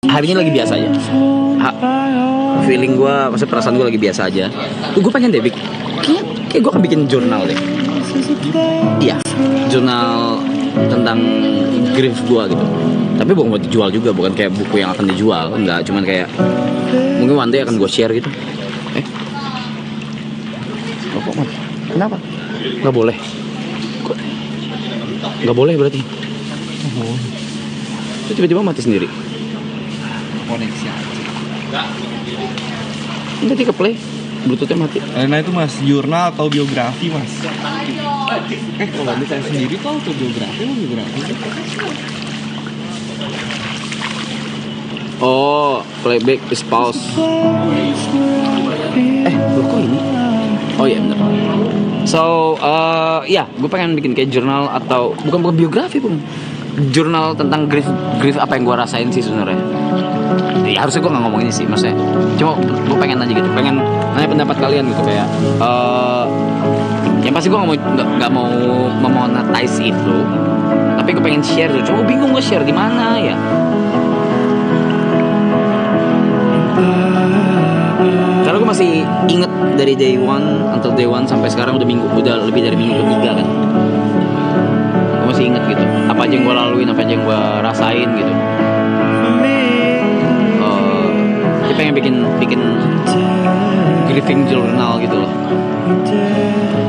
hari ini lagi biasa aja. Feeling gue, maksudnya perasaan gue lagi biasa aja. Gue pengen deh kayak gue akan bikin jurnal deh. Iya, jurnal tentang grief gue gitu. Tapi bukan buat dijual juga, bukan kayak buku yang akan dijual, enggak, cuman kayak mungkin one day akan gue share gitu. Kok mati? Kenapa? Nggak boleh. Kok? Nggak boleh berarti? Oh. Itu tiba-tiba mati sendiri. Koneksi aja. Nanti ke play, bluetoothnya mati. Nah itu mas, jurnal atau biografi mas? Kalau di saya sendiri tuh autobiografi atau biografi? Oh, playback is pause. Loh kok ini? Oh iya bener. So, ya, gue pengen bikin kayak jurnal atau bukan biografi pun. Jurnal tentang grief apa yang gue rasain sih sebenarnya. Ya harusnya gue nggak ngomong ini sih, maksudnya. Cuma gue pengen aja gitu, pengen nanya pendapat kalian gitu kayak. Yang pasti gue nggak mau memonetize itu, tapi gue pengen share gitu. Cuma gue bingung gue share di mana ya. Karena gue masih inget dari day one until day one sampai sekarang udah lebih dari minggu ketiga kan. Gue masih inget gitu apa aja yang gue laluin, apa aja yang gue rasain gitu. Dia pengen bikin grieving journal gitu loh.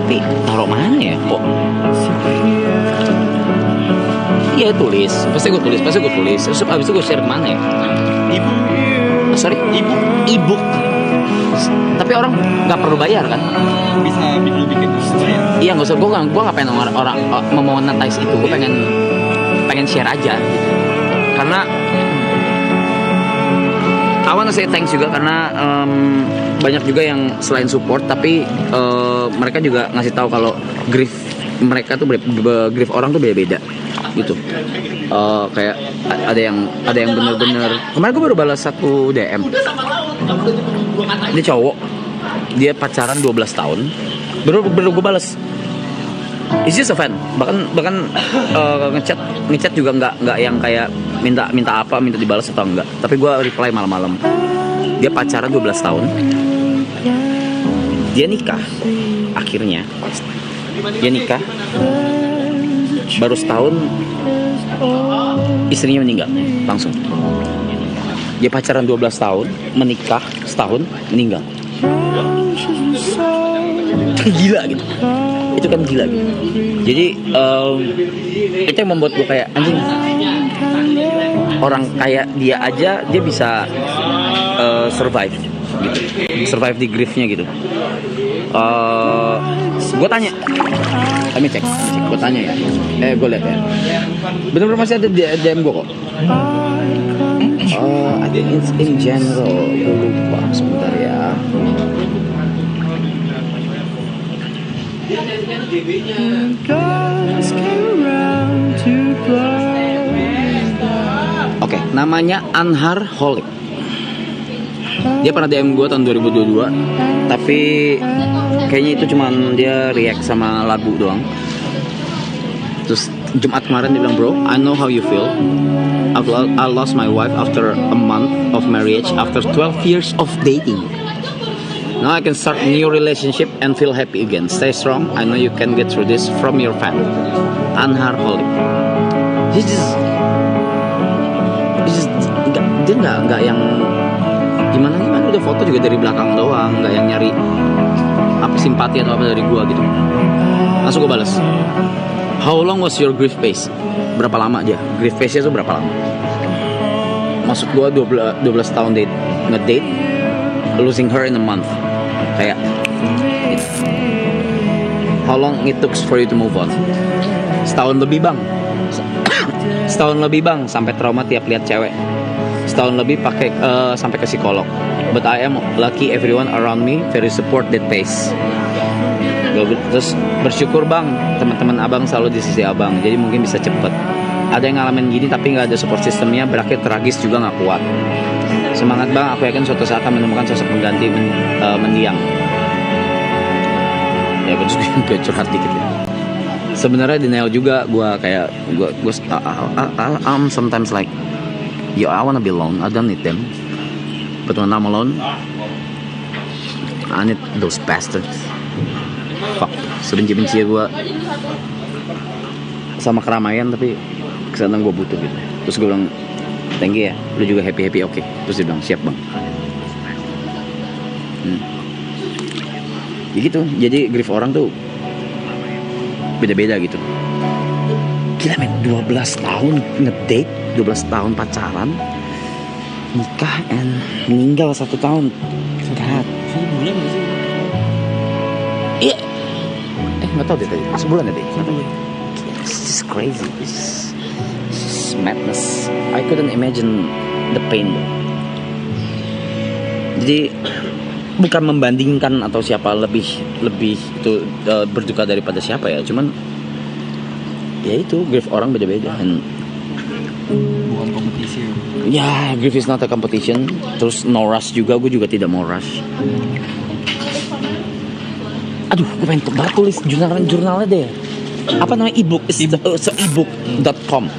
Tapi taruh mana ya kok? Iya tulis, pasti gue tulis. Terus abis itu gue share kemana ya? Ebook. Tapi orang nggak perlu bayar kan? Bisa bikin bayar. Iya nggak usah. Gue nggak pengen orang memonetize itu. Gue pengen share aja gitu. Karena I wanna say thanks juga karena banyak juga yang selain support tapi mereka juga ngasih tahu kalau grief mereka tuh grief orang tuh beda-beda gitu. Kayak ada yang bener-bener kemarin gue baru balas satu DM. Dia cowok, dia pacaran 12 tahun baru gue balas. It's just a fan. Bahkan ngechat juga nggak yang kayak minta dibalas atau enggak. Tapi gue reply malam-malam. Dia pacaran 12 tahun. Dia nikah. Akhirnya dia nikah. Baru setahun istrinya meninggal langsung. Dia pacaran 12 tahun, menikah setahun, meninggal. Gila gitu. Itu kan gila gitu. Jadi itu yang membuat gue kayak anjing. Orang kayak dia aja dia bisa survive gitu. Survive di griefnya gitu. Gue tanya, kami cek, gue tanya ya. Gue lihat ya. Bener-bener masih ada DM gue kok. Ada in general, gue lupa sebentar ya. Oke, namanya Anhar Holik. Dia pernah DM gue tahun 2022, tapi kayaknya itu cuman dia react sama lagu doang. Terus Jumat kemarin dia bilang, bro, I know how you feel. I lost my wife after a month of marriage, after 12 years of dating. Now I can start a new relationship and feel happy again. Stay strong. I know you can get through this. From your fan, Anhar Holik. Dia nggak yang gimana udah foto juga dari belakang doang, nggak yang nyari apa simpati atau apa dari gua gitu. Langsung gua balas. How long was your grief phase? Berapa lama aja? Grief phase-nya tuh berapa lama? Maksud gua 12 tahun ngedate, losing her in a month. Kayak gitu. How long it took for you to move on? Setahun lebih bang. Setahun lebih bang, sampai trauma tiap lihat cewek. Setahun lebih pakai sampai ke psikolog. But I am lucky everyone around me very support that pace. Terus bersyukur bang, teman-teman abang selalu di sisi abang, jadi mungkin bisa cepet. Ada yang ngalamin gini tapi nggak ada support sistemnya, berakhir tragis juga nggak kuat. Semangat bang, aku yakin suatu saat akan menemukan sosok pengganti mendiang. Ya gue curhat dikit ya. Sebenarnya denial juga gue kayak gue sometimes like Yo, I wanna be alone. I don't need them. But when I'm alone, I need those bastards. Fuck. Sebenci-benci gue sama keramaian, tapi kesana gue butuh gitu. Terus gue bilang, thank you ya, lu juga happy oke. Terus dia bilang, siap bang. Ya gitu. Jadi grief orang tuh beda-beda gitu. Gila men, 12 tahun ngedate, 12 tahun pacaran, nikah, and meninggal 1 tahun. God. 1 bulan gak sih? Iya. Nggak tahu deh tadi. Sebulan ya deh. It's just crazy. It's madness. I couldn't imagine the pain. Jadi bukan membandingkan atau siapa lebih itu berduka daripada siapa ya. Cuman ya itu grief orang beda-beda. And Bukan kompetisi ya, grief is not a competition. Terus no rush juga, gue juga tidak mau rush. Aduh, gue pengen banget tulis jurnalnya deh. Apa namanya, ebook? It's ebook.com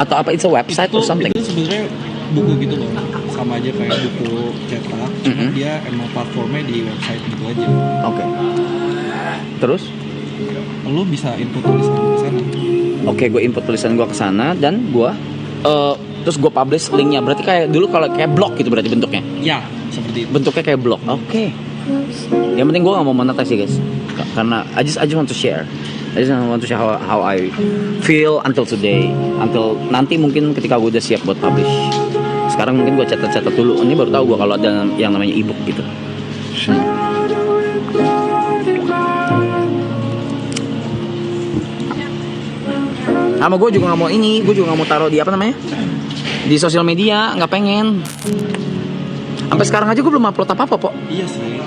atau apa? It's a website or something. Itu sebenarnya buku gitu loh, sama aja kayak buku cetak. Cuma dia emang platformnya di website gitu aja. Oke. Terus? Lu bisa input tulisan ke sana. Oke, gue input tulisan gue ke sana dan gue terus gue publish linknya. Berarti kayak dulu kalau kayak blog gitu berarti bentuknya. Ya, seperti itu. Bentuknya kayak blog. Oke. Yang penting gue gak mau monetize guys, karena I just want to share. I just want to share how I feel until today, until nanti mungkin ketika gue udah siap buat publish. Sekarang mungkin gue catat dulu. Ini baru tahu gue kalau ada yang namanya ebook gitu. Sama gue juga gak mau ini, gue juga gak mau taruh di apa namanya, di sosial media, nggak pengen. Sampai sekarang aja gue belum upload apa-apa, Pok. Iya sih.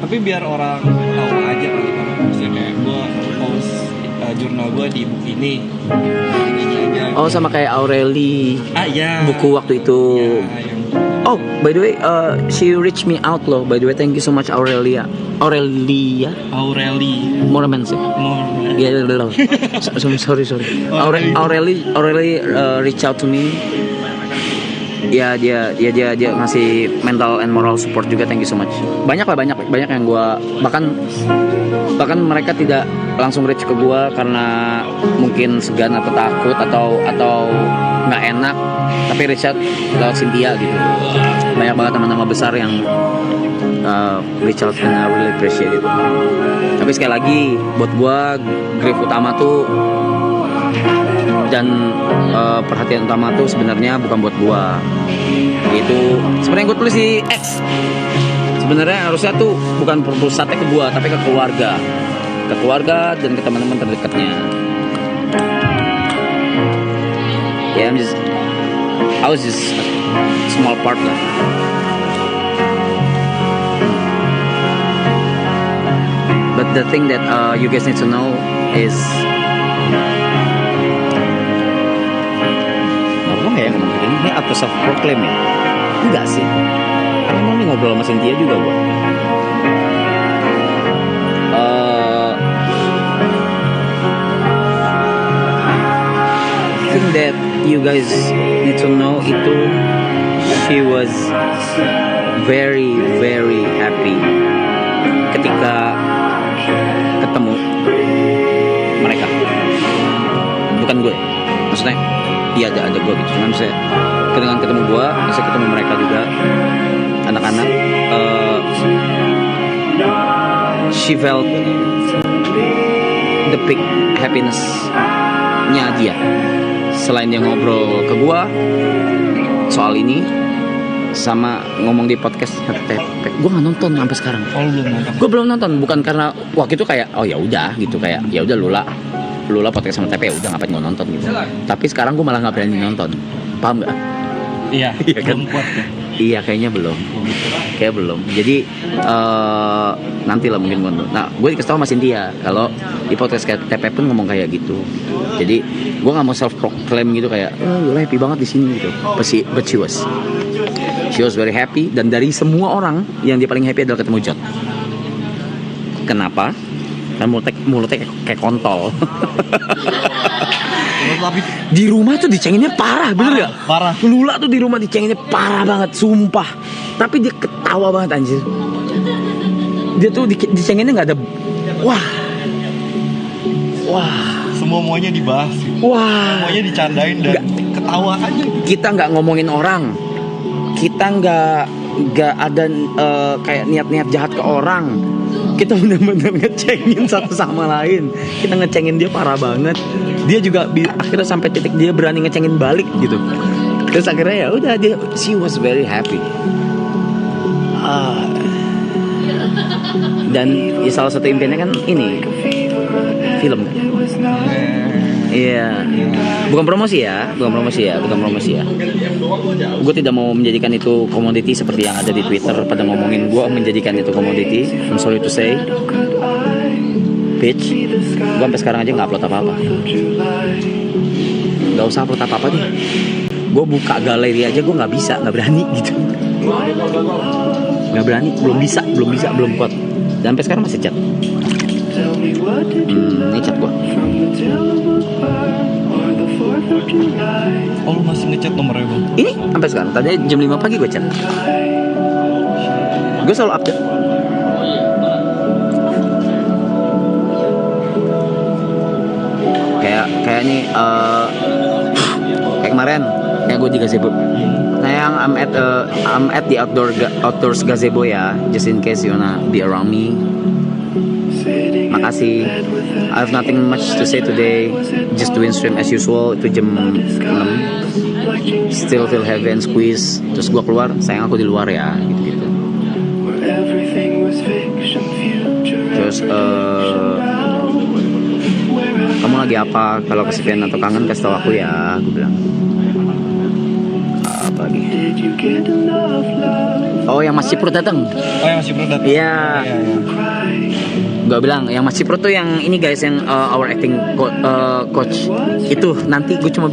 Tapi biar orang tahu aja kali kan. Misalnya kayak gue post jurnal gue di buku ini aja. Oh, sama kayak Aureli. Ya. Buku waktu itu. Ya, yang... Oh, by the way, she reached me out loh. By the way, thank you so much Aurelia. Aureli. Moraman sih. Yeah, sorry. Aureli reach out to me. Ya dia ngasih mental and moral support juga, thank you so much. Banyak yang gue bahkan mereka tidak langsung reach ke gue karena mungkin segan atau takut atau nggak enak, tapi reach out lewat Cynthia gitu. Banyak banget teman-teman besar yang reach out and I really appreciate it. Tapi sekali lagi buat gue grief utama tuh dan perhatian utama tuh sebenarnya bukan buat gua. Itu sebenarnya gua tulis di X. Sebenarnya harusnya tuh bukan pusatnya ke gua, tapi ke keluarga dan ke teman-teman terdekatnya. Ya, I was just a small part lah. But the thing that you guys need to know is ya ngomong gini, ini atau self proclaim ya? Enggak sih, karena mau nih ngobrol sama Cynthia juga gue. I think that you guys need to know itu, she was very happy ketika ketemu mereka, bukan gue, maksudnya. Iya ada gue gitu, cuman saya dengan ketemu gue, saya ketemu mereka juga, anak-anak. She felt the peak happiness-nya dia. Selain dia ngobrol ke gue soal ini, sama ngomong di podcast TP, gue nggak nonton sampai sekarang. Oh, gue belum nonton, bukan karena waktu itu kayak oh ya udah gitu, kayak ya udah Lula podcast sama TP udah ngapain gue nonton gitu. Tapi sekarang gue malah nggak berani nonton, paham nggak? Iya kan? Belum kuat ya? Iya kayaknya belum. Jadi nanti lah mungkin gue nonton. Nah gue dikasih tau sama Cynthia kalau di podcast TP pun ngomong kayak gitu. Jadi gue nggak mau self proclaim gitu kayak gue happy banget di sini gitu. But she was very happy, dan dari semua orang yang dia paling happy adalah ketemu John. Kenapa? kan mulutnya kayak kontol. Tapi Di rumah tuh dicenginnya parah, bener gak? parah. Lula tuh di rumah dicenginnya parah banget, sumpah. Tapi dia ketawa banget anjir. Dia tuh dicenginnya nggak ada. Wah. Semuanya dibahas. Wah. Semuanya dicandain dan ketawa aja. Kita nggak ngomongin orang. Kita nggak ada kayak niat-niat jahat ke orang. Kita benar-benar ngecengin satu sama lain. Kita ngecengin dia parah banget. Dia juga akhirnya sampai titik dia berani ngecengin balik gitu. Terus akhirnya ya udah she was very happy. Dan ya, salah satu impiannya kan ini film kan. Iya. Bukan promosi ya. Gue tidak mau menjadikan itu komoditi seperti yang ada di Twitter pada ngomongin gue menjadikan itu komoditi. I'm sorry to say, bitch. Gue sampai sekarang aja nggak upload apa-apa. Nggak usah upload apa-apa deh. Gue buka galeri aja gue nggak berani gitu. Nggak berani, belum kuat. Dan sampai sekarang masih chat. Ini chat gue. Oh, lu masih ngechat nomornya bang? Ini sampai sekarang. Tadi jam 5 pagi gue chat. Gue selalu update. Kayak nih kayak kemarin kayak gue di gazebo. Sayang, I'm at the outdoors gazebo ya. Just in case you wanna be around me. Makasih. I have nothing much to say today. Just doing stream as usual. Itu jam 6. Still feel heavy and squeeze. Terus gue keluar, sayang aku di luar ya, gitu-gitu. Terus kamu lagi apa? Kalau kesepian atau kangen kasih tau aku ya, gue bilang. Apa lagi? Oh, yang Mas Cipro datang. Iya. Gue bilang yang Mas Cipro tuh yang ini guys, yang our acting coach itu. Nanti gue cuma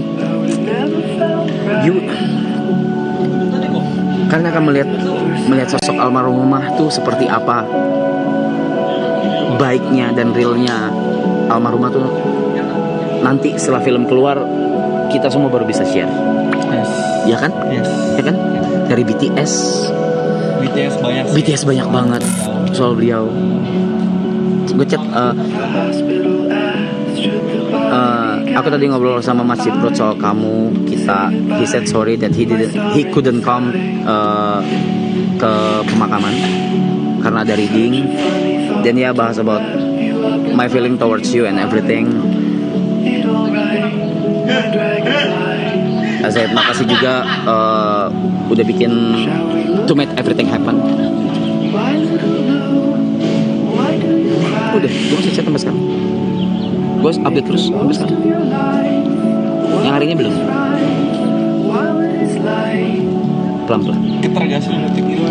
karena akan melihat sosok almarhumah tuh seperti apa baiknya dan realnya almarhumah tuh. Nanti setelah film keluar kita semua baru bisa share. Yes. Ya kan? Yes. Ya kan? Dari BTS banyak banget soal beliau. Gue chat aku tadi ngobrol sama Mas Cipro soal kamu. He said sorry that he couldn't come ke pemakaman karena ada reading. Dan dia bahas about my feeling towards you and everything. Saya makasih juga udah bikin to make everything happen. Udah, gue masih chat sampai sekarang. Gue update terus sampai sekarang. Yang hari ini belum. Pelan-pelan. Ketergasi ngetik gitu.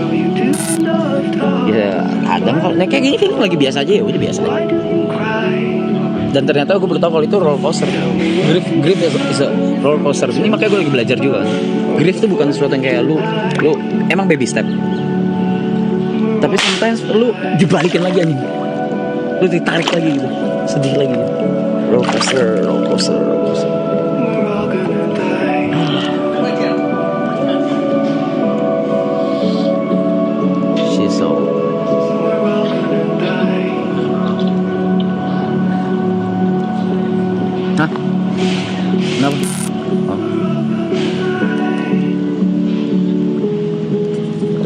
Ya kadang kalau kayak gini film lagi biasa aja ya, udah biasa aja. Dan ternyata gue baru tahu kalau itu roller coaster. Grief is a roller coaster. Ini makanya gue lagi belajar juga. Grief itu bukan sesuatu yang kayak lu emang baby step. Tapi sometimes lu dibalikin lagi anjing. Lu ditarik lagi gitu, sedih lagi gitu. Roller coaster. She's so. Hah? Kenapa? Oh.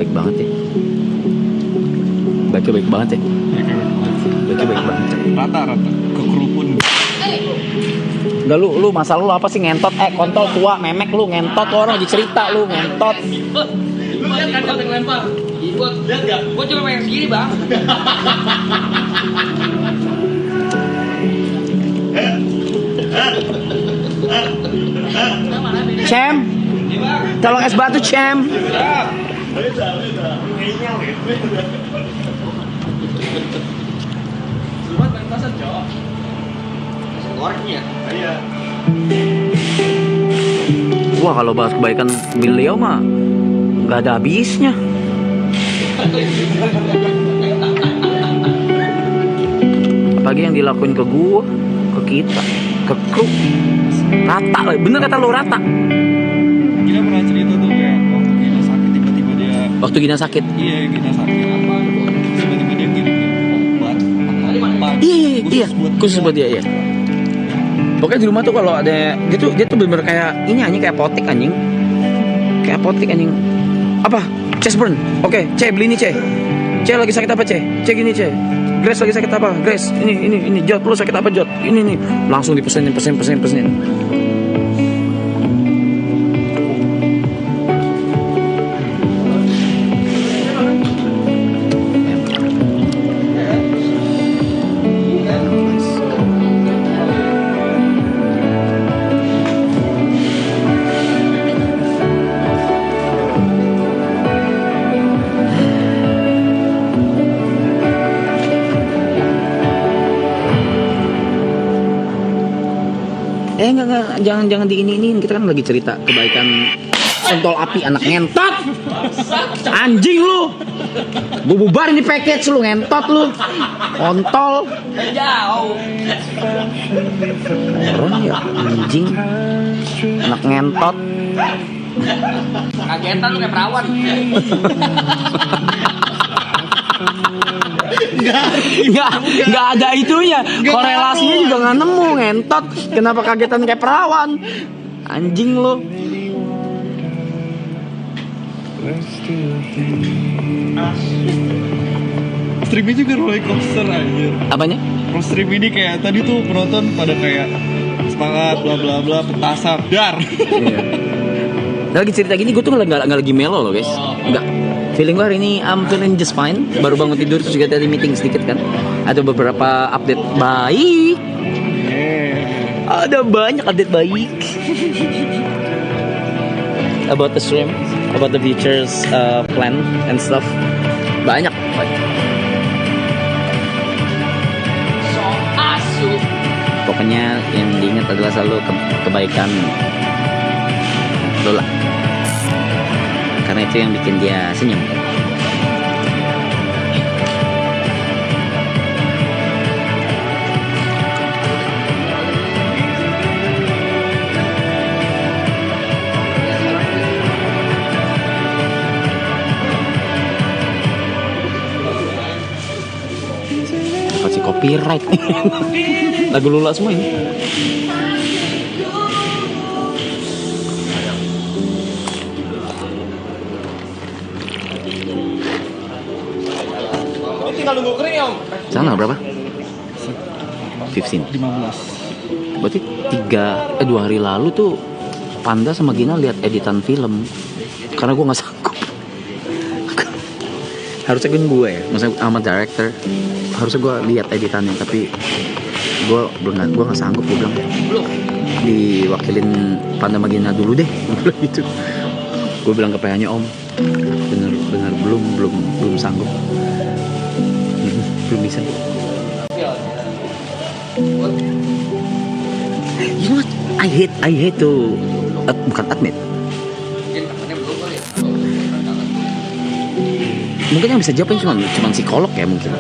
Baik banget ya. Baik banget ya. Baik banget. Rata kekerupun. Enggak, lu masalah lu apa sih ngentot? Kontol tua memek lu ngentot, lu orang lagi cerita lu ngentot. Lu lihat kan kalau ngelempar? Gua lihat enggak? Gua cuma main segini, Bang. Cem, tolong es batu Cem. Buat main pasar, Cok. Gorengnya. Iya. Wah, kalau bahas kebaikan beliau mah nggak ada habisnya. Apalagi yang dilakuin ke gue, ke kita, ke kru. Rata lah, bener kata lo, rata. Gina pernah cerita tuh kayak waktu Gina sakit tiba-tiba dia. Waktu Gina sakit. Iya, Gina sakit. Tiba-tiba dia kirim obat. Iya, khusus buat dia, iya. Pokoknya di rumah tuh kalau ada dia tuh bener kayak ini anjing, kayak apotek anjing. Kayak apotek anjing. Apa? Chest burn. Oke, C beli ini C. C lagi sakit apa C? C gini C. Grace lagi sakit apa? Grace. Ini Jot, lu sakit apa Jot? Ini. Langsung dipesenin. Enggak, jangan diiniin. Kita kan lagi cerita kebaikan kontol api anak ngentot. Anjing lu. Gue bubarin di package lu, ngentot lu. Kontol. Jauh. Orang ya anjing. Anak ngentot. Kagetan lu kayak perawan. Nggak ada itunya. Korelasinya juga nggak nemu, ngentot. Kenapa kagetan kayak perawan? Anjing lo. Streamnya juga roller coaster anjir. Apanya? Pro stream ini kayak tadi tuh penonton pada kayak semangat bla bla bla petasan dar. Iya. Lagi cerita gini gue tuh nggak lagi melo loh guys. Nggak. Feeling gue hari ini I'm feeling just fine. Baru bangun tidur terus juga tadi meeting sedikit kan. Ada beberapa update baik. Ada banyak update baik. About the stream, about the features, plan and stuff. Banyak. So asu. Pokoknya yang diingat adalah selalu kebaikan Lola. Karena itu yang bikin dia senyum. Kasih copyright. Lagu Lola semua ini. Tinggal nunggu kering ya om. Sana berapa? 15. 15. Berarti 2 hari lalu tuh Panda sama Gina lihat editan film. Karena gue nggak sanggup. Harusnya kan gue ya, maksudnya sama director. Harusnya gue lihat editannya, tapi gue nggak sanggup. Gue bilang diwakilin Panda sama Gina dulu deh. Gitu. Gue bilang ke PH-nya om, bener belum sanggup. Belum bisa. You know what? I hate to bukan admit. Mungkin yang bisa jawabin cuma psikolog ya mungkin.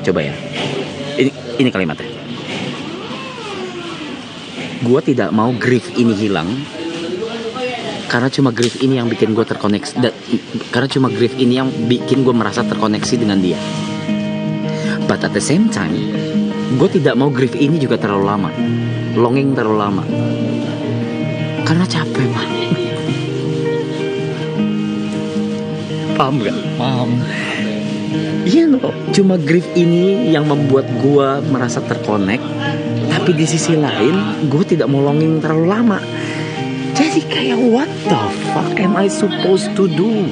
Coba ya. Ini kalimatnya. Gua tidak mau grief ini hilang. Karena cuma grief ini yang bikin gue terkoneksi. Karena cuma grief ini yang bikin gue merasa terkoneksi dengan dia. But at the same time, gue tidak mau grief ini juga terlalu lama. Longing terlalu lama. Karena capek man. Paham gak? Paham. Iya loh, cuma grief ini yang membuat gue merasa terkonek. Tapi di sisi lain, gue tidak mau longing terlalu lama. Jadi kayak what the fuck am I supposed to do?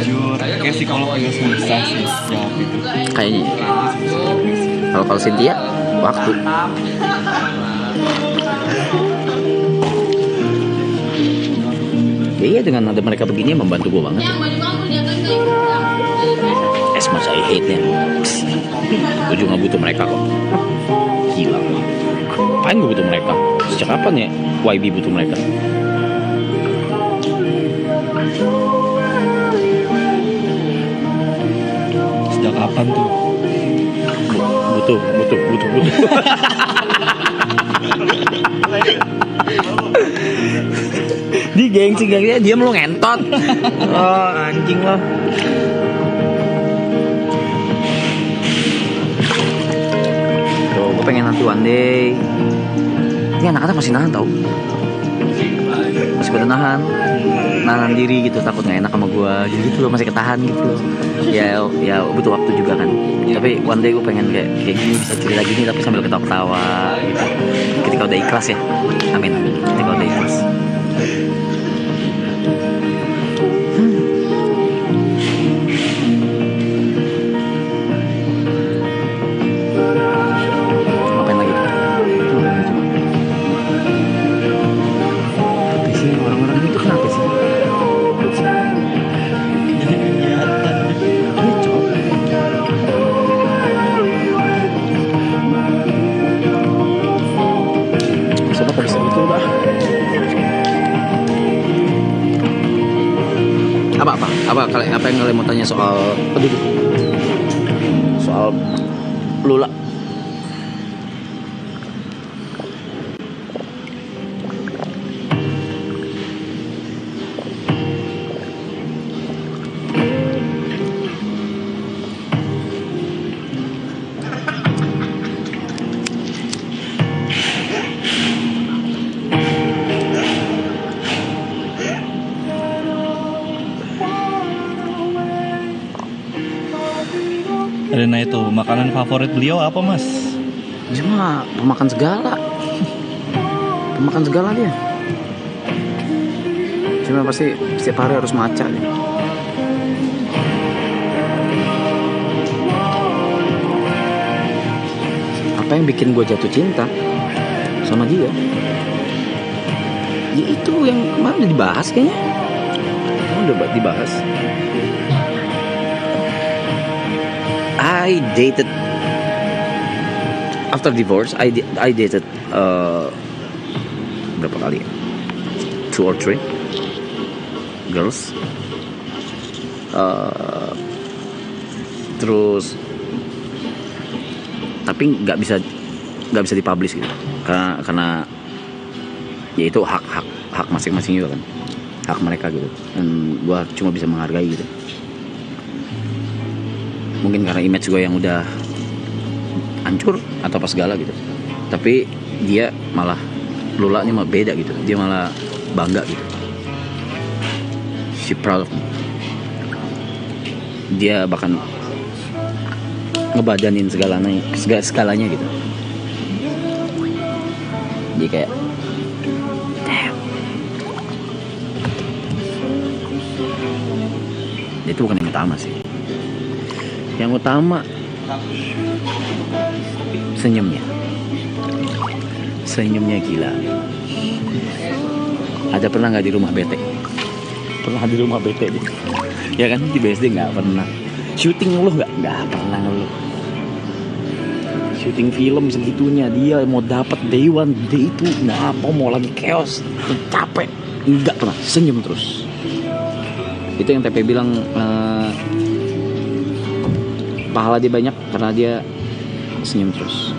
Jujur, kayak psikolog juga susah sih jawab itu. Kayaknya. Kalau Cynthia, waktu. Ya iya, dengan ada mereka begini membantu gue banget. As much I hate them, gue juga gak butuh mereka kok. Gila. Ngapain gue butuh mereka? Sejak kapan ya YB butuh mereka? Kapan tuh? Butuh. Di gengsi dia lu ngentot. Oh anjing lo. Tuh, gue pengen nanti one day. Ini anak-anak masih nahan tau. Masih pada nahan diri gitu, takut nggak enak sama gue gitu loh, masih ketahan gitu loh. Ya butuh waktu juga kan. Tapi one day gue pengen kayak gini, bisa cerita gini tapi sambil ketawa-ketawa gitu. Ketika udah ikhlas ya, amin. Ketika udah ikhlas. Ngapain lagi? Tapi sih orang-orang itu kenapa sih? Coba bisa gitu bah. Apa yang kalian mau tanya soal Lula? Rena itu makanan favorit beliau apa mas? Dia mah pemakan segala dia. Cuma pasti setiap hari harus maca dia. Apa yang bikin gue jatuh cinta sama dia? Ya itu yang kemarin udah dibahas kayaknya. Udah dibahas. I dated after divorce. I dated berapa kali? 2 or 3 girls. Terus tapi nggak bisa dipublish gitu. Karena ya itu hak masing-masing juga kan. Hak mereka gitu. Dan gua cuma bisa menghargai gitu. Mungkin karena image gue yang udah hancur atau apa segala gitu. Tapi dia malah Lulanya malah beda gitu. Dia malah bangga gitu. She proud of me. Dia bahkan ngebadanin segalanya gitu. Dia kayak damn. Itu bukan yang utama sih. Yang utama senyumnya gila. Ada pernah nggak di rumah bete? Pernah di rumah bete deh. Ya kan di BSD nggak pernah. Syuting ngeluh nggak pernah ngeluh. Syuting film segitunya dia mau dapat day one day itu mau lagi chaos capek nggak pernah, senyum terus. Itu yang TP bilang pahala dia banyak karena dia senyum terus.